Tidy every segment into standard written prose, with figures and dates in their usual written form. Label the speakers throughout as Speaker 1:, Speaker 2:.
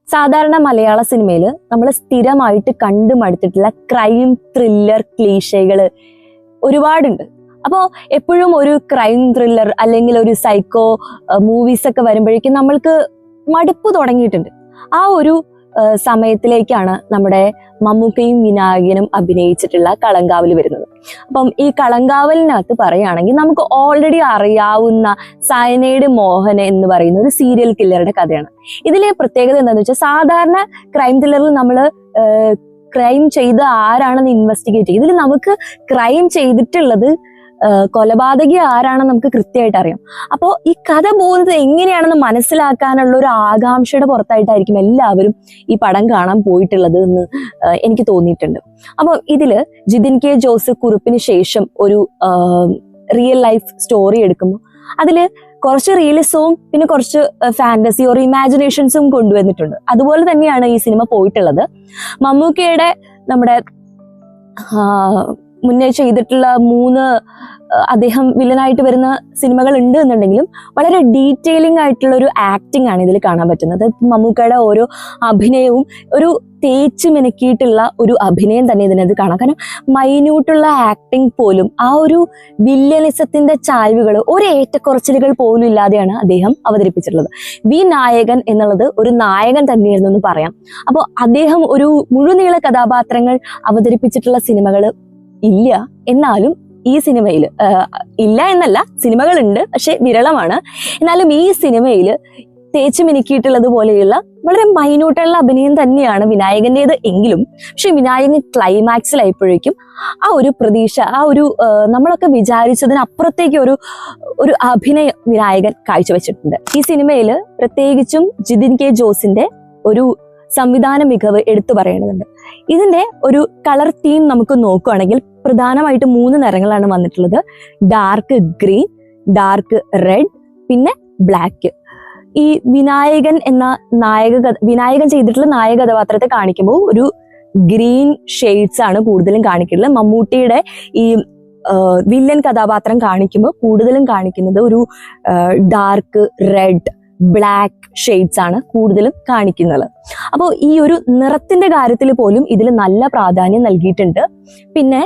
Speaker 1: സാധാരണ മലയാള സിനിമയിൽ നമ്മൾ സ്ഥിരമായിട്ട് കണ്ടു മടുത്തിട്ടുള്ള ക്രൈം ത്രില്ലർ ക്ലീഷകൾ ഒരുപാടുണ്ട്. അപ്പോൾ എപ്പോഴും ഒരു ക്രൈം ത്രില്ലർ അല്ലെങ്കിൽ ഒരു സൈക്കോ മൂവീസ് ഒക്കെ വരുമ്പോഴേക്കും നമ്മൾക്ക് മടുപ്പ് തുടങ്ങിയിട്ടുണ്ട്. ആ ഒരു സമയത്തിലേക്കാണ് നമ്മുടെ മമ്മൂക്കയും വിനായകനും അഭിനയിച്ചിട്ടുള്ള കളങ്കാവൽ വരുന്നത്. അപ്പം ഈ കളങ്കാവലിനകത്ത് പറയുകയാണെങ്കിൽ നമുക്ക് ഓൾറെഡി അറിയാവുന്ന സയനൈഡ് മോഹൻ എന്ന് പറയുന്ന ഒരു സീരിയൽ കില്ലറുടെ കഥയാണ്. ഇതിലെ പ്രത്യേകത എന്താണെന്ന് വെച്ചാൽ, സാധാരണ ക്രൈം ത്രില്ലറിൽ നമ്മൾ ക്രൈം ചെയ്ത ആരാണെന്ന് ഇൻവെസ്റ്റിഗേറ്റ് ചെയ്യും. ഇതിൽ നമുക്ക് ക്രൈം ചെയ്തിട്ടുള്ളത് കൊലപാതകി ആരാണെന്ന് നമുക്ക് കൃത്യമായിട്ട് അറിയാം. അപ്പോൾ ഈ കഥ പോകുന്നത് എങ്ങനെയാണെന്ന് മനസ്സിലാക്കാനുള്ള ഒരു ആകാംക്ഷയുടെ പുറത്തായിട്ടായിരിക്കും എല്ലാവരും ഈ പടം കാണാൻ പോയിട്ടുള്ളത് എന്ന് എനിക്ക് തോന്നിയിട്ടുണ്ട്. അപ്പോൾ ഇതില് ജിതിൻ കെ ജോസ് കുറുപ്പിന് ശേഷം ഒരു റിയൽ ലൈഫ് സ്റ്റോറി എടുക്കുമ്പോൾ അതില് കുറച്ച് റിയലിസവും പിന്നെ കുറച്ച് ഫാന്റസി ഓർ ഇമാജിനേഷൻസും കൊണ്ടുവന്നിട്ടുണ്ട്. അതുപോലെ തന്നെയാണ് ഈ സിനിമ പോയിട്ടുള്ളത്. മമ്മൂക്കയുടെ നമ്മുടെ മുന്നേ ചെയ്തിട്ടുള്ള 3 അദ്ദേഹം വില്ലനായിട്ട് വരുന്ന സിനിമകൾ ഉണ്ട് എന്നുണ്ടെങ്കിലും വളരെ ഡീറ്റെയിലിംഗ് ആയിട്ടുള്ള ഒരു ആക്ടിംഗ് ആണ് ഇതിൽ കാണാൻ പറ്റുന്നത്. മമ്മൂക്കയുടെ ഓരോ അഭിനയവും ഒരു തേച്ച് മിനുക്കിയിട്ടുള്ള ഒരു അഭിനയം തന്നെ ഇതിനകത്ത് കാണാം. കാരണം മൈന്യൂട്ടുള്ള ആക്ടിങ് പോലും ആ ഒരു വില്ലനിസത്തിന്റെ ചായ്വുകൾ, ഒരു ഏറ്റക്കുറച്ചിലുകൾ പോലും ഇല്ലാതെയാണ് അദ്ദേഹം അവതരിപ്പിച്ചിട്ടുള്ളത്. നായകൻ എന്നുള്ളത് ഒരു നായകൻ തന്നെയായിരുന്നു എന്ന് പറയാം. അപ്പോൾ അദ്ദേഹം ഒരു മുഴുനീള കഥാപാത്രങ്ങൾ അവതരിപ്പിച്ചിട്ടുള്ള സിനിമകൾ ഇല്ല. എന്നാലും ഈ സിനിമയിൽ ഇല്ല എന്നല്ല, സിനിമകളുണ്ട്, പക്ഷെ വിരളമാണ്. എന്നാലും ഈ സിനിമയിൽ തേച്ച് മിനുക്കിയിട്ടുള്ളത് പോലെയുള്ള വളരെ മൈന്യൂട്ടുള്ള അഭിനയം തന്നെയാണ് വിനായകന്റേത് എങ്കിലും, പക്ഷെ വിനായകൻ ക്ലൈമാക്സിലായപ്പോഴേക്കും ആ ഒരു പ്രതീക്ഷ, ആ ഒരു നമ്മളൊക്കെ വിചാരിച്ചതിനപ്പുറത്തേക്ക് ഒരു അഭിനയം വിനായകൻ കാഴ്ചവെച്ചിട്ടുണ്ട്. ഈ സിനിമയിൽ പ്രത്യേകിച്ചും ജിതിൻ കെ ജോസിന്റെ ഒരു സംവിധാന മികവ് എടുത്തു പറയേണ്ടതുണ്ട്. ഇതിന്റെ ഒരു കളർ തീം നമുക്ക് നോക്കുകയാണെങ്കിൽ പ്രധാനമായിട്ട് 3 നിറങ്ങളാണ് വന്നിട്ടുള്ളത്. ഡാർക്ക് ഗ്രീൻ, ഡാർക്ക് റെഡ്, പിന്നെ ബ്ലാക്ക്. ഈ വിനായകൻ എന്ന വിനായകൻ ചെയ്തിട്ടുള്ള നായക കഥാപാത്രത്തെ കാണിക്കുമ്പോൾ ഒരു ഗ്രീൻ ഷെയ്ഡ്സ് ആണ് കൂടുതലും കാണിക്കുന്നത്. മമ്മൂട്ടിയുടെ ഈ വില്ലൻ കഥാപാത്രം കാണിക്കുമ്പോൾ കൂടുതലും കാണിക്കുന്നത് ഒരു ഡാർക്ക് റെഡ്, ബ്ലാക്ക് ഷെയ്ഡ്സ് ആണ് കൂടുതലും കാണിക്കുന്നത്. അപ്പോൾ ഈ ഒരു നിറത്തിന്റെ കാര്യത്തിൽ പോലും ഇതിൽ നല്ല പ്രാധാന്യം നൽകിയിട്ടുണ്ട്. പിന്നെ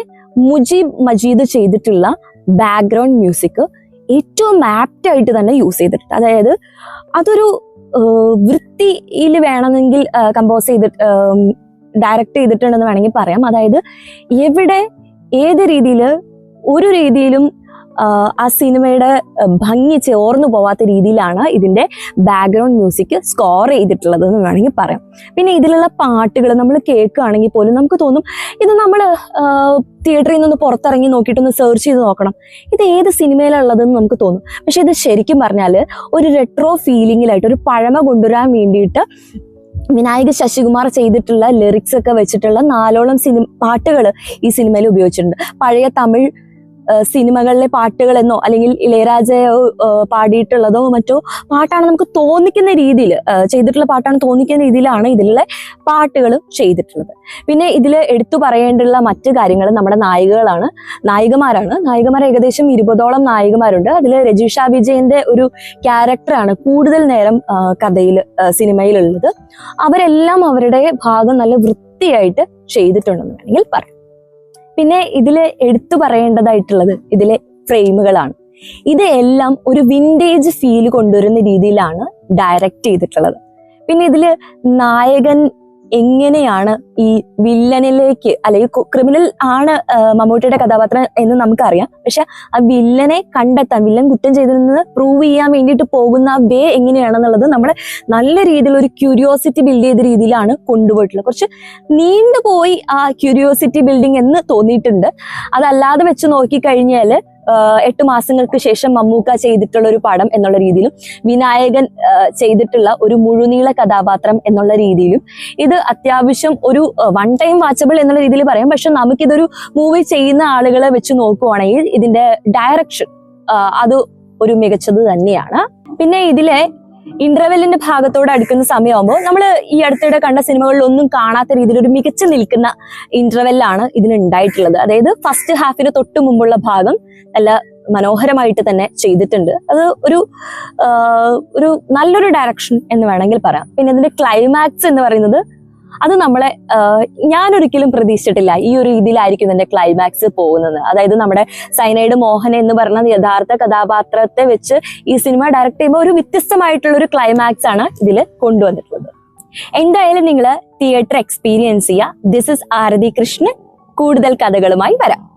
Speaker 1: മുജീബ് മജീദ് ചെയ്തിട്ടുള്ള ബാക്ക്ഗ്രൗണ്ട് മ്യൂസിക് ഏറ്റവും ആപ്റ്റ് ആയിട്ട് തന്നെ യൂസ് ചെയ്തിട്ടുണ്ട്. അതായത് അതൊരു വൃത്തിയിൽ വേണമെങ്കിൽ കമ്പോസ് ചെയ്തിട്ട് ഡയറക്റ്റ് ചെയ്തിട്ടുണ്ടെന്ന് വേണമെങ്കിൽ പറയാം. അതായത് എവിടെ ഏത് രീതിയിൽ ഒരു രീതിയിലും ആ സിനിമയുടെ ഭംഗി ചോർന്നു പോവാത്ത രീതിയിലാണ് ഇതിന്റെ ബാക്ക്ഗ്രൗണ്ട് മ്യൂസിക് സ്കോർ ചെയ്തിട്ടുള്ളത് എന്ന് വേണമെങ്കിൽ പറയാം. പിന്നെ ഇതിലുള്ള പാട്ടുകൾ നമ്മൾ കേൾക്കുകയാണെങ്കിൽ പോലും നമുക്ക് തോന്നും ഇത് നമ്മൾ തിയേറ്ററിൽ നിന്ന് പുറത്തിറങ്ങി നോക്കിയിട്ടൊന്ന് സെർച്ച് ചെയ്ത് നോക്കണം, ഇത് ഏത് സിനിമയിലുള്ളതെന്ന് നമുക്ക് തോന്നും. പക്ഷെ ഇത് ശരിക്കും പറഞ്ഞാൽ ഒരു റെട്രോ ഫീലിംഗിലായിട്ട് ഒരു പഴമ കൊണ്ടുവരാൻ വേണ്ടിയിട്ട് വിനായക ശശികുമാർ ചെയ്തിട്ടുള്ള ലിറിക്സ് ഒക്കെ വെച്ചിട്ടുള്ള 4ഓളം പാട്ടുകൾ ഈ സിനിമയിൽ ഉപയോഗിച്ചിട്ടുണ്ട്. പഴയ തമിഴ് സിനിമകളിലെ പാട്ടുകളെന്നോ അല്ലെങ്കിൽ ഇളയരാജയോ പാടിയിട്ടുള്ളതോ മറ്റോ പാട്ടാണ് നമുക്ക് തോന്നിക്കുന്ന രീതിയിൽ ചെയ്തിട്ടുള്ള പാട്ടാണ് തോന്നിക്കുന്ന രീതിയിലാണ് ഇതിലുള്ള പാട്ടുകൾ ചെയ്തിട്ടുള്ളത്. പിന്നെ ഇതിൽ എടുത്തു പറയേണ്ടുള്ള മറ്റു കാര്യങ്ങൾ നമ്മുടെ നായികമാരാണ്. ഏകദേശം 20ഓളം നായികമാരുണ്ട്. അതിൽ രജിഷ വിജയന്റെ ഒരു ക്യാരക്ടറാണ് കൂടുതൽ നേരം കഥയിൽ സിനിമയിലുള്ളത്. അവരെല്ലാം അവരുടെ ഭാഗം നല്ല വൃത്തിയായിട്ട് ചെയ്തിട്ടുണ്ടെന്ന് വേണമെങ്കിൽ പറയാം. പിന്നെ ഇതിൽ എടുത്തു പറയേണ്ടതായിട്ടുള്ളത് ഇതിലെ ഫ്രെയിമുകളാണ്. ഇതെല്ലാം ഒരു വിന്റേജ് ഫീൽ കൊണ്ടുവരുന്ന രീതിയിലാണ് ഡയറക്റ്റ് ചെയ്തിട്ടുള്ളത്. പിന്നെ ഇതില് നായകൻ എങ്ങനെയാണ് ഈ വില്ലനിലേക്ക്, അല്ലെങ്കിൽ ക്രിമിനൽ ആണ് മമ്മൂട്ടിയുടെ കഥാപാത്രം എന്ന് നമുക്കറിയാം, പക്ഷെ ആ വില്ലനെ കണ്ടെത്താൻ, വില്ലൻ കുറ്റം ചെയ്തതെന്ന് പ്രൂവ് ചെയ്യാൻ വേണ്ടിയിട്ട് പോകുന്ന ആ വേ എങ്ങനെയാണെന്നുള്ളത് നമ്മളെ നല്ല രീതിയിൽ ഒരു ക്യൂരിയോസിറ്റി ബിൽഡ് ചെയ്ത രീതിയിലാണ് കൊണ്ടുപോയിട്ടുള്ളത്. കുറച്ച് നീണ്ടുപോയി ആ ക്യൂരിയോസിറ്റി ബിൽഡിംഗ് എന്ന് തോന്നിയിട്ടുണ്ട്. അതല്ലാതെ വെച്ച് നോക്കിക്കഴിഞ്ഞാൽ 8 മാസങ്ങൾക്ക് ശേഷം മമ്മൂക്ക ചെയ്തിട്ടുള്ള ഒരു പടം എന്നുള്ള രീതിയിലും വിനായകൻ ചെയ്തിട്ടുള്ള ഒരു മുഴുനീള കഥാപാത്രം എന്നുള്ള രീതിയിലും ഇത് അത്യാവശ്യം ഒരു 1 ടൈം വാച്ചബിൾ എന്നുള്ള രീതിയിൽ പറയാം. പക്ഷെ നമുക്കിതൊരു മൂവി ചെയ്യുന്ന ആളുകളെ വെച്ച് നോക്കുവാണെങ്കിൽ ഇതിന്റെ ഡയറക്ഷൻ അത് ഒരു മികച്ചത് തന്നെയാണ്. പിന്നെ ഇതിലെ ഇന്റർവെല്ലിന്റെ ഭാഗത്തോട് അടുക്കുന്ന സമയമാകുമ്പോൾ നമ്മൾ ഈ അടുത്തിടെ കണ്ട സിനിമകളിലൊന്നും കാണാത്ത രീതിയിൽ ഒരു മികച്ചു നിൽക്കുന്ന ഇന്റർവെല്ലാണ് ഇതിന് ഉണ്ടായിട്ടുള്ളത്. അതായത് ഫസ്റ്റ് ഹാഫിന് തൊട്ട് മുമ്പുള്ള ഭാഗം നല്ല മനോഹരമായിട്ട് തന്നെ ചെയ്തിട്ടുണ്ട്. അത് ഒരു നല്ലൊരു ഡയറക്ഷൻ എന്ന് വേണമെങ്കിൽ പറയാം. പിന്നെ ഇതിന്റെ ക്ലൈമാക്സ് എന്ന് പറയുന്നത് അത് നമ്മളെ ഞാൻ ഒരിക്കലും പ്രതീക്ഷിച്ചിട്ടില്ല ഈ ഒരു രീതിയിലായിരിക്കും ഇതിന്റെ ക്ലൈമാക്സ് പോകുന്നത്. അതായത് നമ്മുടെ സൈനൈഡ് മോഹൻ എന്ന് പറഞ്ഞ യഥാർത്ഥ കഥാപാത്രത്തെ വെച്ച് ഈ സിനിമ ഡയറക്ട് ചെയ്യുമ്പോൾ ഒരു വ്യത്യസ്തമായിട്ടുള്ള ഒരു ക്ലൈമാക്സ് ആണ് ഇതിൽ കൊണ്ടുവന്നിട്ടുള്ളത്. എന്തായാലും നിങ്ങൾ തിയേറ്റർ എക്സ്പീരിയൻസ് ചെയ്യുക. ദിസ് ഇസ് ആരതി കൃഷ്ണൻ. കൂടുതൽ കഥകളുമായി വരാം.